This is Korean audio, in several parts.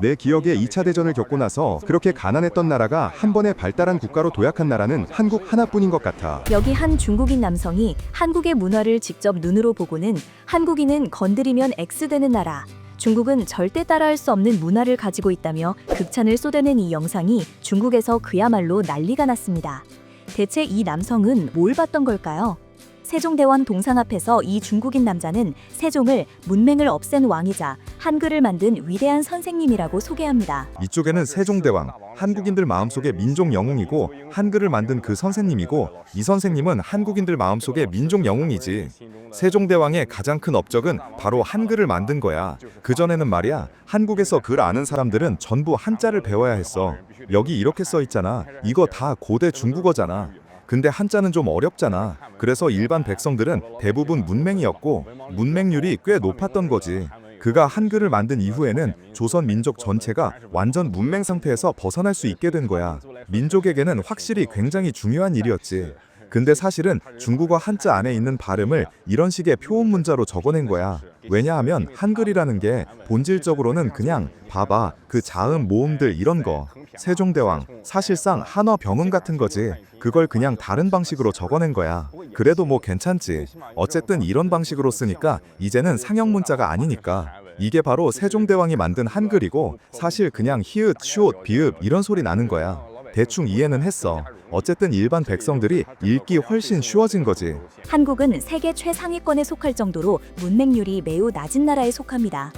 내 기억에 2차 대전을 겪고 나서 그렇게 가난했던 나라가 한 번에 발달한 국가로 도약한 나라는 한국 하나뿐인 것 같아. 여기 한 중국인 남성이 한국의 문화를 직접 눈으로 보고는 한국인은 건드리면 X되는 나라, 중국은 절대 따라할 수 없는 문화를 가지고 있다며 극찬을 쏟아낸 이 영상이 중국에서 그야말로 난리가 났습니다. 대체 이 남성은 뭘 봤던 걸까요? 세종대왕 동상 앞에서 이 중국인 남자는 세종을 문맹을 없앤 왕이자 한글을 만든 위대한 선생님이라고 소개합니다. 이쪽에는 세종대왕, 한국인들 마음속의 민족 영웅이고 한글을 만든 그 선생님이고, 이 선생님은 한국인들 마음속의 민족 영웅이지. 세종대왕의 가장 큰 업적은 바로 한글을 만든 거야. 그전에는 말이야, 한국에서 글 아는 사람들은 전부 한자를 배워야 했어. 여기 이렇게 써 있잖아. 이거 다 고대 중국어잖아. 근데 한자는 좀 어렵잖아. 그래서 일반 백성들은 대부분 문맹이었고 문맹률이 꽤 높았던 거지. 그가 한글을 만든 이후에는 조선 민족 전체가 완전 문맹 상태에서 벗어날 수 있게 된 거야. 민족에게는 확실히 굉장히 중요한 일이었지. 근데 사실은 중국어 한자 안에 있는 발음을 이런 식의 표음 문자로 적어낸 거야. 왜냐하면 한글이라는 게 본질적으로는 그냥 봐봐, 그 자음 모음들 이런 거. 세종대왕 사실상 한어 병음 같은 거지. 그걸 그냥 다른 방식으로 적어낸 거야. 그래도 뭐 괜찮지. 어쨌든 이런 방식으로 쓰니까 이제는 상형 문자가 아니니까. 이게 바로 세종대왕이 만든 한글이고, 사실 그냥 히읗, 슈옷, 비읍 이런 소리 나는 거야. 대충 이해는 했어. 어쨌든 일반 백성들이 읽기 훨씬 쉬워진 거지. 한국은 세계 최상위권에 속할 정도로 문맹률이 매우 낮은 나라에 속합니다.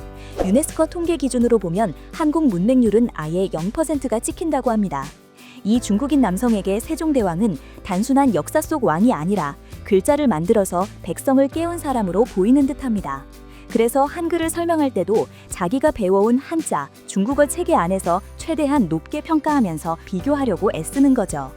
유네스코 통계 기준으로 보면 한국 문맹률은 아예 0%가 찍힌다고 합니다. 이 중국인 남성에게 세종대왕은 단순한 역사 속 왕이 아니라 글자를 만들어서 백성을 깨운 사람으로 보이는 듯합니다. 그래서 한글을 설명할 때도 자기가 배워온 한자, 중국어 체계 안에서 최대한 높게 평가하면서 비교하려고 애쓰는 거죠.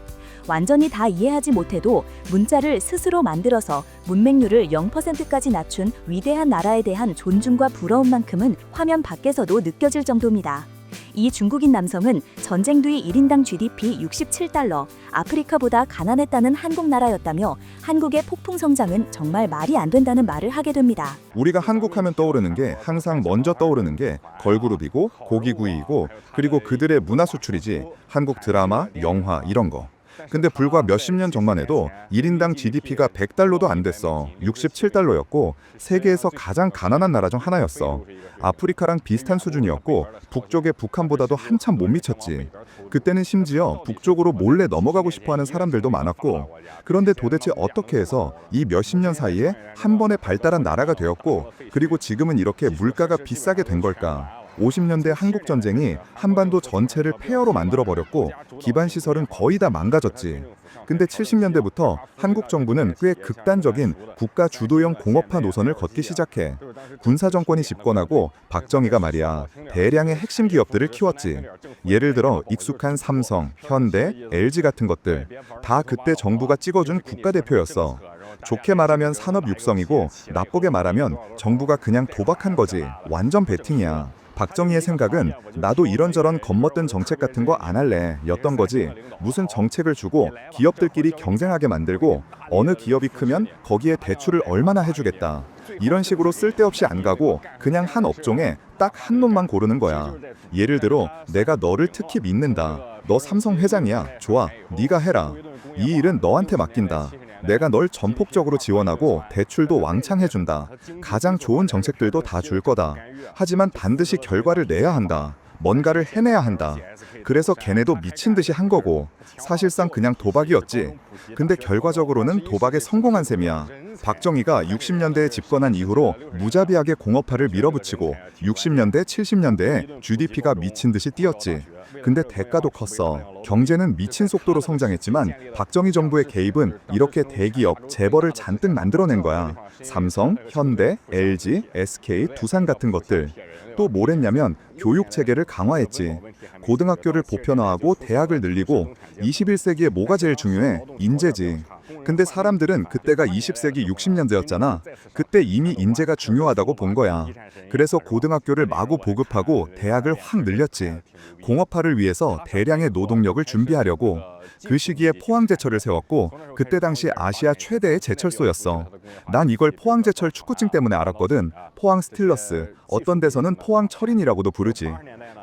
완전히 다 이해하지 못해도 문자를 스스로 만들어서 문맹률을 0%까지 낮춘 위대한 나라에 대한 존중과 부러움만큼은 화면 밖에서도 느껴질 정도입니다. 이 중국인 남성은 전쟁 뒤 1인당 GDP 67달러, 아프리카보다 가난했다는 한국 나라였다며 한국의 폭풍 성장은 정말 말이 안 된다는 말을 하게 됩니다. 우리가 한국 하면 떠오르는 게, 항상 먼저 떠오르는 게 걸그룹이고 고기구이이고, 그리고 그들의 문화 수출이지. 한국 드라마, 영화 이런 거. 근데 불과 몇십 년 전만 해도 1인당 GDP가 100달러도 안 됐어. 67달러였고 세계에서 가장 가난한 나라 중 하나였어. 아프리카랑 비슷한 수준이었고 북쪽의 북한보다도 한참 못 미쳤지. 그때는 심지어 북쪽으로 몰래 넘어가고 싶어하는 사람들도 많았고, 그런데 도대체 어떻게 해서 이 몇십 년 사이에 한 번에 발달한 나라가 되었고, 그리고 지금은 이렇게 물가가 비싸게 된 걸까? 50년대 한국 전쟁이 한반도 전체를 폐허로 만들어버렸고 기반 시설은 거의 다 망가졌지. 근데 70년대부터 한국 정부는 꽤 극단적인 국가 주도형 공업화 노선을 걷기 시작해. 군사 정권이 집권하고 박정희가 말이야, 대량의 핵심 기업들을 키웠지. 예를 들어 익숙한 삼성, 현대, LG 같은 것들 다 그때 정부가 찍어준 국가대표였어. 좋게 말하면 산업 육성이고 나쁘게 말하면 정부가 그냥 도박한 거지. 완전 베팅이야. 박정희의 생각은 나도 이런저런 겉멋든 정책 같은 거 안 할래 였던 거지. 무슨 정책을 주고 기업들끼리 경쟁하게 만들고 어느 기업이 크면 거기에 대출을 얼마나 해주겠다, 이런 식으로 쓸데없이 안 가고 그냥 한 업종에 딱 한 놈만 고르는 거야. 예를 들어 내가 너를 특히 믿는다. 너 삼성 회장이야. 좋아, 네가 해라. 이 일은 너한테 맡긴다. 내가 널 전폭적으로 지원하고 대출도 왕창 해준다. 가장 좋은 정책들도 다 줄 거다. 하지만 반드시 결과를 내야 한다. 뭔가를 해내야 한다. 그래서 걔네도 미친 듯이 한 거고 사실상 그냥 도박이었지. 근데 결과적으로는 도박에 성공한 셈이야. 박정희가 60년대에 집권한 이후로 무자비하게 공업화를 밀어붙이고 60년대, 70년대에 GDP가 미친 듯이 뛰었지. 근데 대가도 컸어. 경제는 미친 속도로 성장했지만 박정희 정부의 개입은 이렇게 대기업, 재벌을 잔뜩 만들어낸 거야. 삼성, 현대, LG, SK, 두산 같은 것들. 또 뭘 했냐면 교육 체계를 강화했지. 고등학교를 보편화하고 대학을 늘리고 21세기에 뭐가 제일 중요해? 인재지. 근데 사람들은 그때가 20세기 60년대였잖아. 그때 이미 인재가 중요하다고 본 거야. 그래서 고등학교를 마구 보급하고 대학을 확 늘렸지. 공업화를 위해서 대량의 노동력을 준비하려고. 그 시기에 포항제철을 세웠고 그때 당시 아시아 최대의 제철소였어. 난 이걸 포항제철 축구증 때문에 알았거든. 포항 스틸러스, 어떤 데서는 포항철인이라고도 부르지.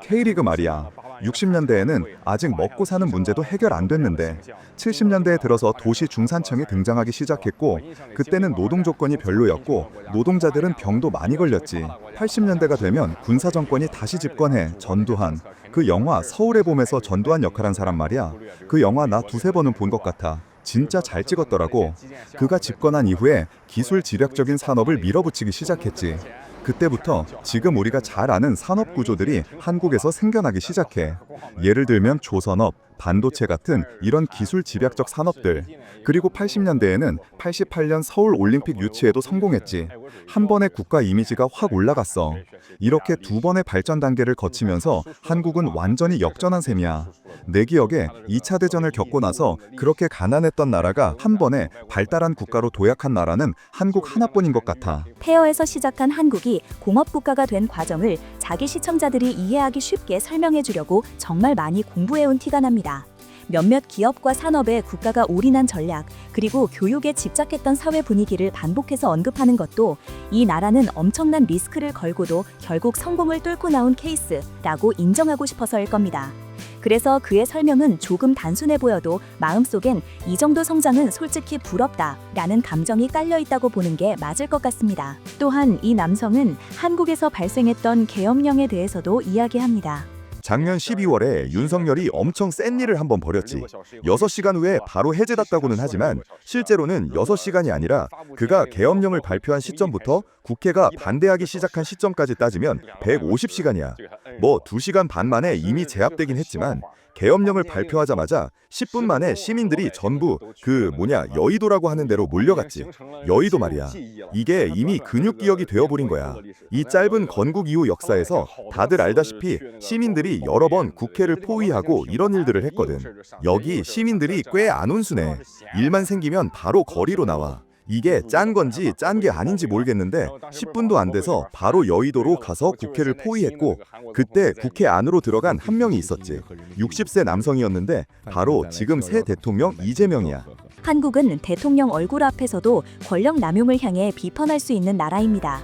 K리그 말이야. 60년대에는 아직 먹고 사는 문제도 해결 안 됐는데 70년대에 들어서 도시 중산층이 등장하기 시작했고 그때는 노동 조건이 별로였고 노동자들은 병도 많이 걸렸지. 80년대가 되면 군사 정권이 다시 집권해. 전두환. 그 영화 서울의 봄에서 전두환 역할한 사람 말이야. 그 영화 나 두세 번은 본 것 같아. 진짜 잘 찍었더라고. 그가 집권한 이후에 기술 지략적인 산업을 밀어붙이기 시작했지. 그때부터 지금 우리가 잘 아는 산업 구조들이 한국에서 생겨나기 시작해. 예를 들면 조선업, 반도체 같은 이런 기술 집약적 산업들. 그리고 80년대에는 88년 서울 올림픽 유치에도 성공했지. 한 번에 국가 이미지가 확 올라갔어. 이렇게 두 번의 발전 단계를 거치면서 한국은 완전히 역전한 셈이야. 내 기억에 2차 대전을 겪고 나서 그렇게 가난했던 나라가 한 번에 발달한 국가로 도약한 나라는 한국 하나뿐인 것 같아. 폐허에서 시작한 한국이 공업국가가 된 과정을 자기 시청자들이 이해하기 쉽게 설명해 주려고 정말 많이 공부해온 티가 납니다. 몇몇 기업과 산업에 국가가 올인한 전략, 그리고 교육에 집착했던 사회 분위기를 반복해서 언급하는 것도 이 나라는 엄청난 리스크를 걸고도 결국 성공을 뚫고 나온 케이스라고 인정하고 싶어서일 겁니다. 그래서 그의 설명은 조금 단순해 보여도 마음속엔 이 정도 성장은 솔직히 부럽다라는 감정이 깔려 있다고 보는 게 맞을 것 같습니다. 또한 이 남성은 한국에서 발생했던 계엄령에 대해서도 이야기합니다. 작년 12월에 윤석열이 엄청 센 일을 한번 벌였지. 6시간 후에 바로 해제됐다고는 하지만 실제로는 6시간이 아니라 그가 계엄령을 발표한 시점부터 국회가 반대하기 시작한 시점까지 따지면 150시간이야. 뭐 2시간 반 만에 이미 제압되긴 했지만 계엄령을 발표하자마자 10분 만에 시민들이 전부 여의도라고 하는 데로 몰려갔지. 여의도 말이야. 이게 이미 근육기억이 되어버린 거야. 이 짧은 건국 이후 역사에서 다들 알다시피 시민들이 여러 번 국회를 포위하고 이런 일들을 했거든. 여기 시민들이 꽤 안 온순해. 일만 생기면 바로 거리로 나와. 이게 짠 건지 짠 게 아닌지 모르겠는데 10분도 안 돼서 바로 여의도로 가서 국회를 포위했고 그때 국회 안으로 들어간 한 명이 있었지. 60세 남성이었는데 바로 지금 새 대통령 이재명이야. 한국은 대통령 얼굴 앞에서도 권력 남용을 향해 비판할 수 있는 나라입니다.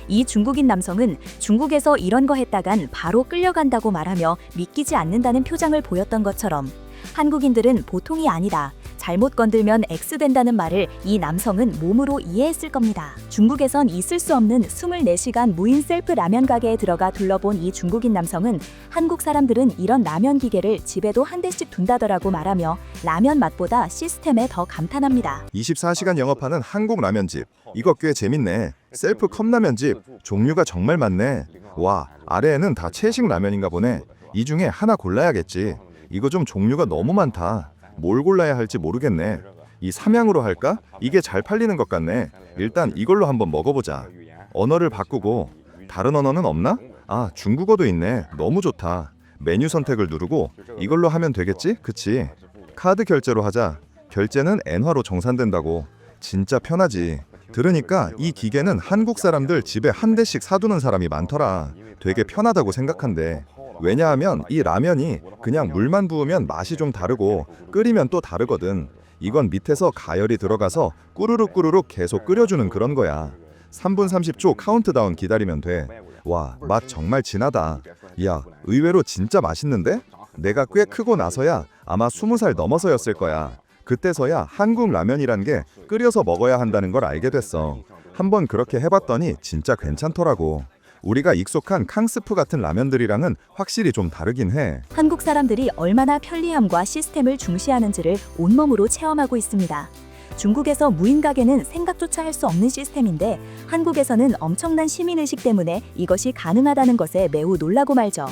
이 중국인 남성은 중국에서 이런 거 했다간 바로 끌려간다고 말하며 믿기지 않는다는 표정을 보였던 것처럼 한국인들은 보통이 아니다. 잘못 건들면 X된다는 말을 이 남성은 몸으로 이해했을 겁니다. 중국에선 있을 수 없는 24시간 무인 셀프 라면 가게에 들어가 둘러본 이 중국인 남성은 한국 사람들은 이런 라면 기계를 집에도 한 대씩 둔다더라고 말하며 라면 맛보다 시스템에 더 감탄합니다. 24시간 영업하는 한국 라면집. 이거 꽤 재밌네. 셀프 컵라면집. 종류가 정말 많네. 와, 아래에는 다 채식 라면인가 보네. 이 중에 하나 골라야겠지. 이거 좀 종류가 너무 많다. 뭘 골라야 할지 모르겠네. 이 삼양으로 할까? 이게 잘 팔리는 것 같네. 일단 이걸로 한번 먹어보자. 언어를 바꾸고 다른 언어는 없나? 아, 중국어도 있네. 너무 좋다. 메뉴 선택을 누르고 이걸로 하면 되겠지? 그치? 카드 결제로 하자. 결제는 엔화로 정산된다고. 진짜 편하지. 들으니까 이 기계는 한국 사람들 집에 한 대씩 사두는 사람이 많더라. 되게 편하다고 생각한대. 왜냐하면 이 라면이 그냥 물만 부으면 맛이 좀 다르고 끓이면 또 다르거든. 이건 밑에서 가열이 들어가서 꾸르륵 꾸르륵 계속 끓여주는 그런 거야. 3분 30초 카운트다운 기다리면 돼. 와, 맛 정말 진하다. 야, 의외로 진짜 맛있는데? 내가 꽤 크고 나서야 아마 20살 넘어서였을 거야. 그때서야 한국 라면이란 게 끓여서 먹어야 한다는 걸 알게 됐어. 한번 그렇게 해봤더니 진짜 괜찮더라고. 우리가 익숙한 캉스프 같은 라면들이랑은 확실히 좀 다르긴 해. 한국 사람들이 얼마나 편리함과 시스템을 중시하는지를 온몸으로 체험하고 있습니다. 중국에서 무인 가게는 생각조차 할 수 없는 시스템인데 한국에서는 엄청난 시민의식 때문에 이것이 가능하다는 것에 매우 놀라고 말죠.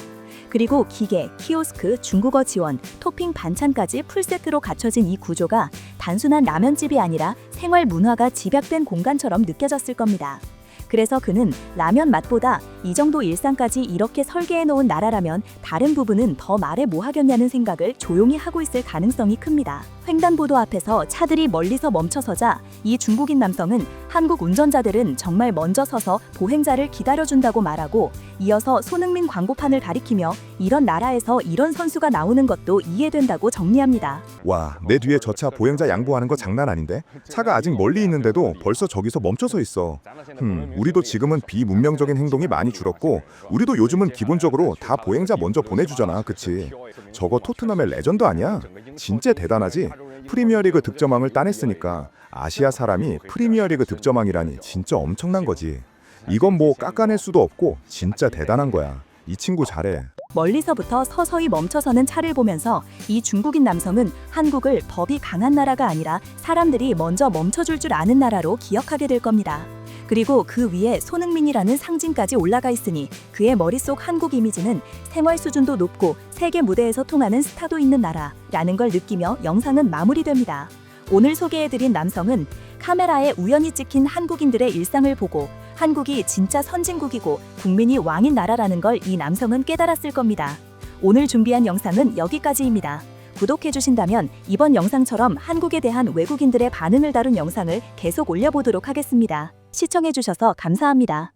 그리고 기계, 키오스크, 중국어 지원, 토핑 반찬까지 풀세트로 갖춰진 이 구조가 단순한 라면집이 아니라 생활 문화가 집약된 공간처럼 느껴졌을 겁니다. 그래서 그는 라면 맛보다 이 정도 일상까지 이렇게 설계해 놓은 나라라면 다른 부분은 더 말해 뭐 하겠냐는 생각을 조용히 하고 있을 가능성이 큽니다. 횡단보도 앞에서 차들이 멀리서 멈춰서자 이 중국인 남성은 한국 운전자들은 정말 먼저 서서 보행자를 기다려준다고 말하고 이어서 손흥민 광고판을 가리키며 이런 나라에서 이런 선수가 나오는 것도 이해된다고 정리합니다. 와, 내 뒤에 저 차 보행자 양보하는 거 장난 아닌데? 차가 아직 멀리 있는데도 벌써 저기서 멈춰서 있어. 우리도 지금은 비문명적인 행동이 많이 줄었고 우리도 요즘은 기본적으로 다 보행자 먼저 보내주잖아, 그치? 저거 토트넘의 레전드 아니야? 진짜 대단하지? 프리미어리그 득점왕을 따냈으니까 아시아 사람이 프리미어리그 득점왕이라니 진짜 엄청난 거지. 이건 뭐 깎아낼 수도 없고 진짜 대단한 거야. 이 친구 잘해. 멀리서부터 서서히 멈춰서는 차를 보면서 이 중국인 남성은 한국을 법이 강한 나라가 아니라 사람들이 먼저 멈춰줄 줄 아는 나라로 기억하게 될 겁니다. 그리고 그 위에 손흥민이라는 상징까지 올라가 있으니 그의 머릿속 한국 이미지는 생활 수준도 높고 세계 무대에서 통하는 스타도 있는 나라라는 걸 느끼며 영상은 마무리됩니다. 오늘 소개해드린 남성은 카메라에 우연히 찍힌 한국인들의 일상을 보고 한국이 진짜 선진국이고 국민이 왕인 나라라는 걸 이 남성은 깨달았을 겁니다. 오늘 준비한 영상은 여기까지입니다. 구독해주신다면 이번 영상처럼 한국에 대한 외국인들의 반응을 다룬 영상을 계속 올려보도록 하겠습니다. 시청해주셔서 감사합니다.